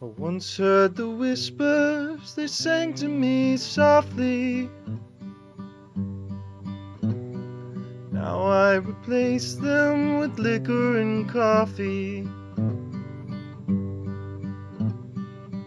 I once heard the whispers, they sang to me softly. Now I replace them with liquor and coffee.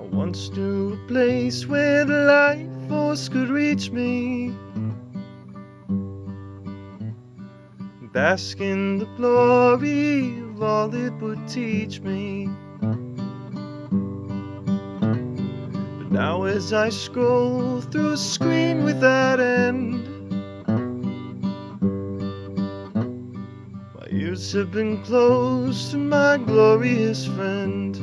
I once knew a place where the life force could reach me. Bask in the glory of all it would teach me. But now as I scroll through a screen without end, my ears have been closed to my glorious friend.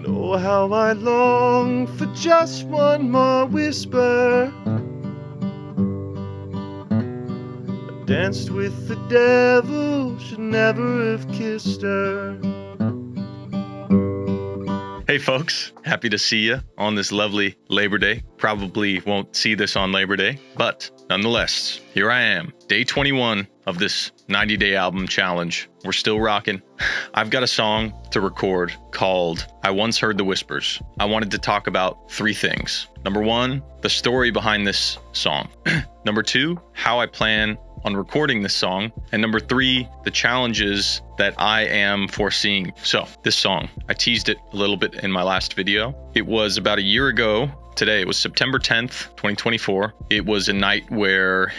Oh, how I long for just one more whisper. I danced with the devil, should never have kissed her. Hey folks, happy to see you on this lovely Labor Day. Probably won't see this on Labor Day, but nonetheless, here I am, day 21 of this 90-day album challenge. We're still rocking. I've got a song to record called I Once Heard the Whispers. I wanted to talk about three things. Number one, the story behind this song. Number two, how I plan on recording this song. And number three, the challenges that I am foreseeing. So this song, I teased it a little bit in my last video. It was about a year ago today. It was September 10th, 2024. It was a night where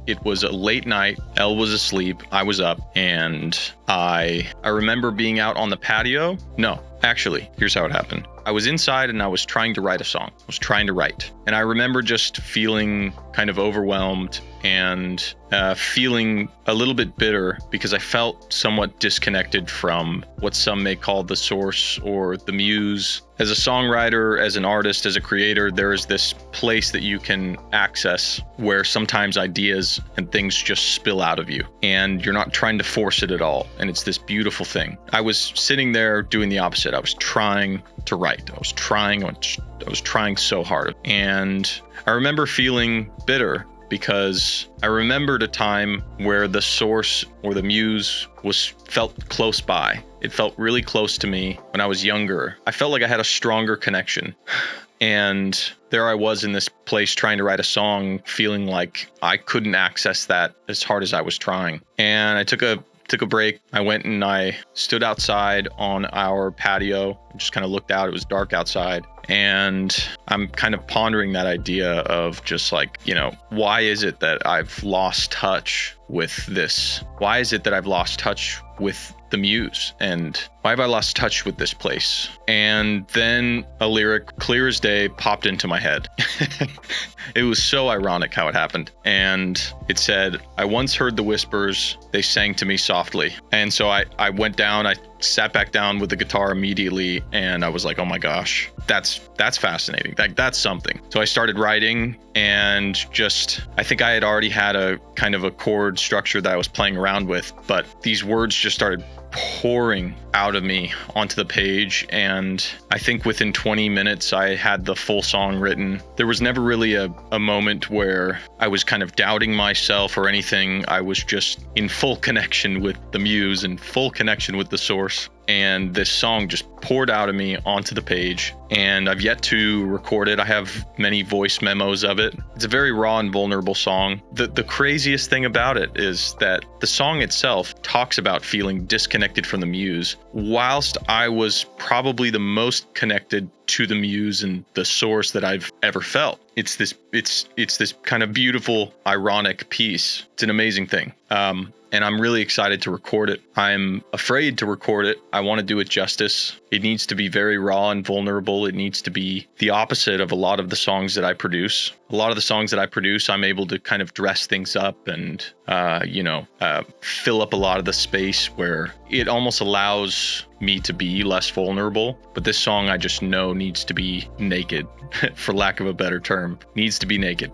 it was a late night. Elle was asleep. I was up, and I remember being out on the patio. No, actually, here's how it happened. I was inside and I was trying to write a song. I was trying to write. And I remember just feeling kind of overwhelmed and feeling a little bit bitter because I felt somewhat disconnected from what some may call the source or the muse. As a songwriter, as an artist, as a creator, there is this place that you can access where sometimes ideas and things just spill out of you and you're not trying to force it at all. And it's this beautiful thing. I was sitting there doing the opposite. I was trying to write. I was trying so hard. And I remember feeling bitter because I remembered a time where the source or the muse felt close by. It felt really close to me when I was younger. I felt like I had a stronger connection. And there I was in this place trying to write a song, feeling like I couldn't access that as hard as I was trying. And I took a break. I went and I stood outside on our patio and just kind of looked out. It was dark outside. And I'm kind of pondering that idea of just like, why is it that I've lost touch with this? Why is it that I've lost touch with the muse? And why have I lost touch with this place? And then a lyric, clear as day, popped into my head. It was so ironic how it happened. And it said, I once heard the whispers, they sang to me softly. And so I went down, I sat back down with the guitar immediately, and I was like, oh my gosh, that's fascinating. That's something. So I started writing, and I think I had already had a kind of a chord structure that I was playing around with, but these words just started pouring out of me onto the page. And I think within 20 minutes, I had the full song written. There was never really a moment where I was kind of doubting myself or anything. I was just in full connection with the muse and full connection with the source. And this song just poured out of me onto the page, and I've yet to record it. I have many voice memos of it. It's a very raw and vulnerable song. The craziest thing about it is that the song itself talks about feeling disconnected from the muse, whilst I was probably the most connected to the muse and the source that I've ever felt. It's this kind of beautiful, ironic piece. It's an amazing thing. And I'm really excited to record it. I'm afraid to record it. I want to do it justice. It needs to be very raw and vulnerable. It needs to be the opposite of a lot of the songs that I produce. A lot of the songs that I produce, I'm able to kind of dress things up and, fill up a lot of the space where it almost allows me to be less vulnerable. But this song I just know needs to be naked, for lack of a better term, needs to be naked.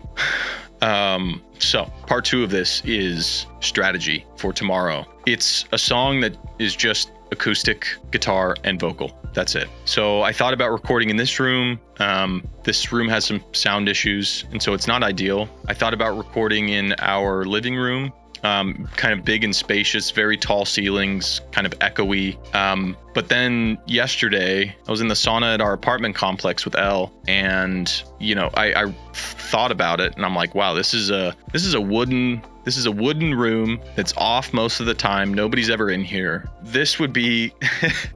So part two of this is strategy for tomorrow. It's a song that is just acoustic, guitar, and vocal. That's it. So I thought about recording in this room. This room has some sound issues, and so it's not ideal. I thought about recording in our living room. kind of big and spacious, very tall ceilings, kind of echoey. But then yesterday I was in the sauna at our apartment complex with Elle, and I thought about it, and I'm like, wow, this is a wooden room that's off most of the time. Nobody's ever in here. This would be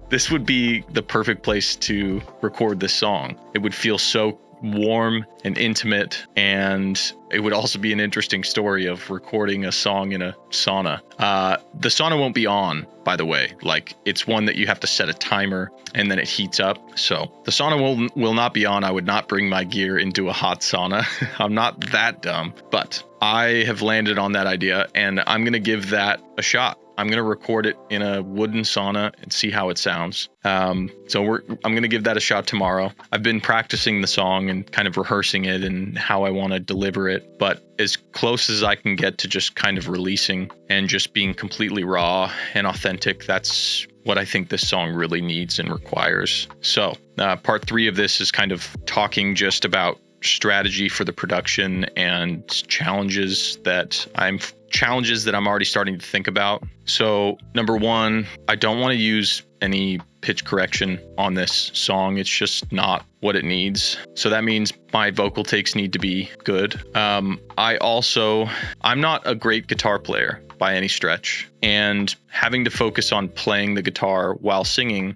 the perfect place to record this song. It would feel so warm and intimate, and it would also be an interesting story of recording a song in a sauna. The sauna won't be on, by the way. Like, it's one that you have to set a timer and then it heats up. So the sauna will not be on. I would not bring my gear into a hot sauna. I'm not that dumb, but I have landed on that idea, and I'm going to give that a shot. I'm going to record it in a wooden sauna and see how it sounds. I'm going to give that a shot tomorrow. I've been practicing the song and kind of rehearsing it and how I want to deliver it, but as close as I can get to just kind of releasing and just being completely raw and authentic, that's what I think this song really needs and requires. So part 3 of this is kind of talking just about strategy for the production and challenges that I'm already starting to think about. So number 1, I don't want to use any pitch correction on this song. It's just not what it needs. So that means my vocal takes need to be good. I'm not a great guitar player by any stretch, and having to focus on playing the guitar while singing,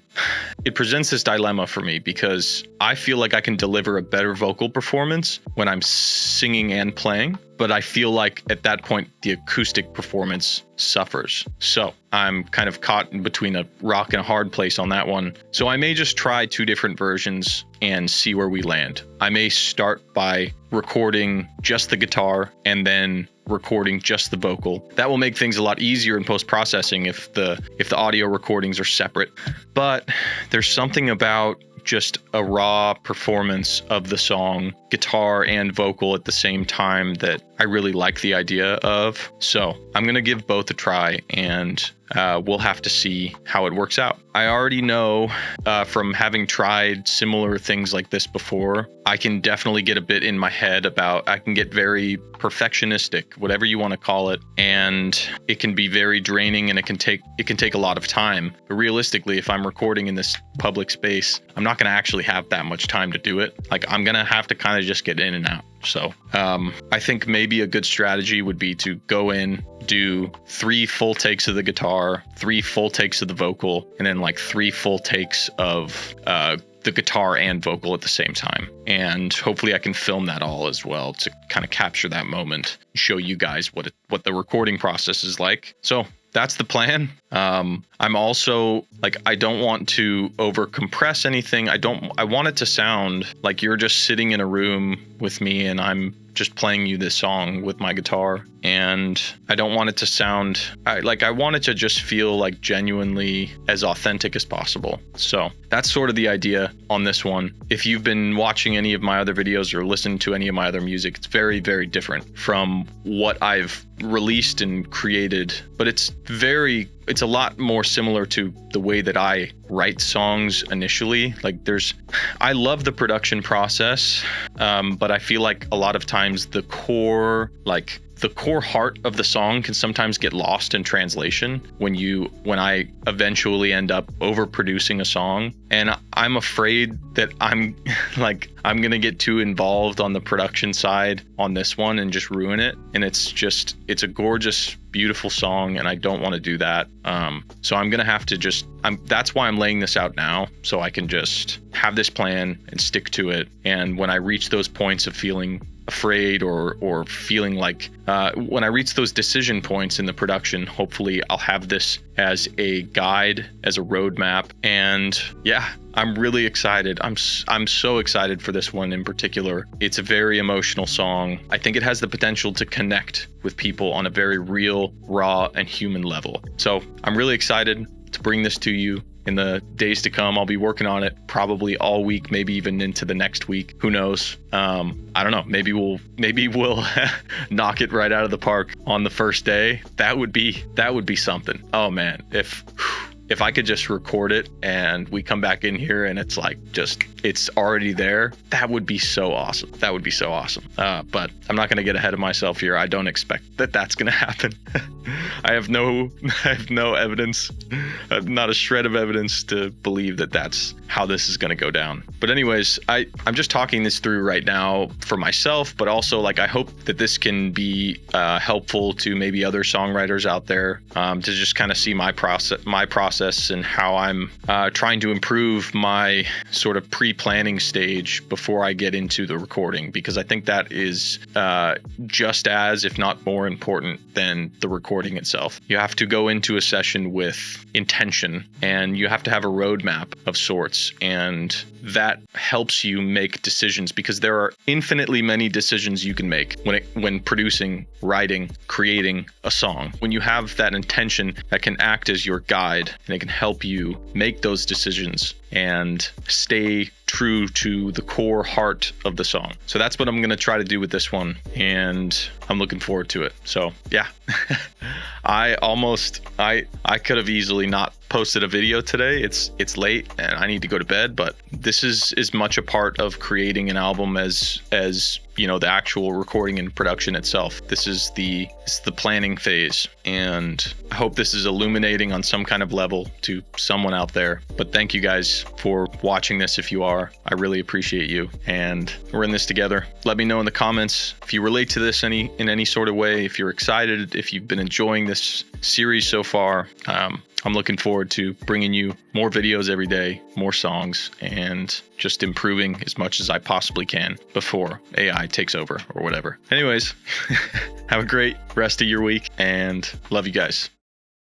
it presents this dilemma for me, because I feel like I can deliver a better vocal performance when I'm singing and playing, but I feel like at that point the acoustic performance suffers. So I'm kind of caught in between a rock and a hard place on that one. So I may just try 2 different versions and see where we land. I may start by recording just the guitar and then recording just the vocal. That will make things a lot easier in post-processing if the audio recordings are separate. But there's something about just a raw performance of the song, guitar and vocal at the same time, that I really like the idea of. So I'm going to give both a try, and we'll have to see how it works out. I already know from having tried similar things like this before, I can definitely get a bit in my head I can get very perfectionistic, whatever you want to call it, and it can be very draining, and it can take a lot of time. But realistically, if I'm recording in this public space, I'm not going to actually have that much time to do it. Like, I'm going to have to kind of just get in and out. So I think maybe a good strategy would be to go in, do 3 full takes of the guitar, 3 full takes of the vocal, and then like 3 full takes of the guitar and vocal at the same time. And hopefully I can film that all as well to kind of capture that moment, show you guys what the recording process is like. So that's the plan. I'm also like, I don't want to over compress anything. I want it to sound like you're just sitting in a room with me and I'm just playing you this song with my guitar. And I don't want it to sound I want it to just feel like genuinely as authentic as possible. So that's sort of the idea on this one. If you've been watching any of my other videos or listened to any of my other music, it's very, very different from what I've released and created, but it's a lot more similar to the way that I write songs initially. Like, I love the production process, but I feel like a lot of times the core heart of the song can sometimes get lost in translation when I eventually end up overproducing a song. And I'm afraid that I'm going to get too involved on the production side on this one and just ruin it. And it's a gorgeous, beautiful song, and I don't want to do that. So I'm going to have to that's why I'm laying this out now, so I can just have this plan and stick to it. And when I reach those points of feeling afraid or feeling like when I reach those decision points in the production, hopefully I'll have this as a guide, as a roadmap. And yeah, I'm really excited. I'm so excited for this one in particular. It's a very emotional song. I think it has the potential to connect with people on a very real, raw, and human level. So I'm really excited to bring this to you. In the days to come, I'll be working on it probably all week, maybe even into the next week. Who knows? I don't know. Maybe we'll knock it right out of the park on the first day. That would be something. Oh man, if if I could just record it and we come back in here and it's like it's already there, that would be so awesome. That would be so awesome. But I'm not going to get ahead of myself here. I don't expect that that's going to happen. I have no evidence, not a shred of evidence to believe that that's how this is going to go down. But anyways, I'm just talking this through right now for myself, but also like I hope that this can be helpful to maybe other songwriters out there, to just kind of see my process and how I'm trying to improve my sort of pre-planning stage before I get into the recording, because I think that is just as, if not more important than the recording itself. You have to go into a session with intention, and you have to have a roadmap of sorts, and that helps you make decisions, because there are infinitely many decisions you can make when producing, writing, creating a song. When you have that intention, that can act as your guide, and it can help you make those decisions and stay true to the core heart of the song. So that's what I'm going to try to do with this one, and I'm looking forward to it. So yeah, I could have easily not posted a video today. It's late and I need to go to bed, but this is as much a part of creating an album as you know, the actual recording and production itself. This is the planning phase, and I hope this is illuminating on some kind of level to someone out there. But thank you guys for watching this. If you are, I really appreciate you, and we're in this together. Let me know in the comments if you relate to this in any sort of way, if you're excited, if you've been enjoying this series so far. I'm looking forward to bringing you more videos every day, more songs, and just improving as much as I possibly can before AI takes over or whatever. Anyways, have a great rest of your week, and love you guys.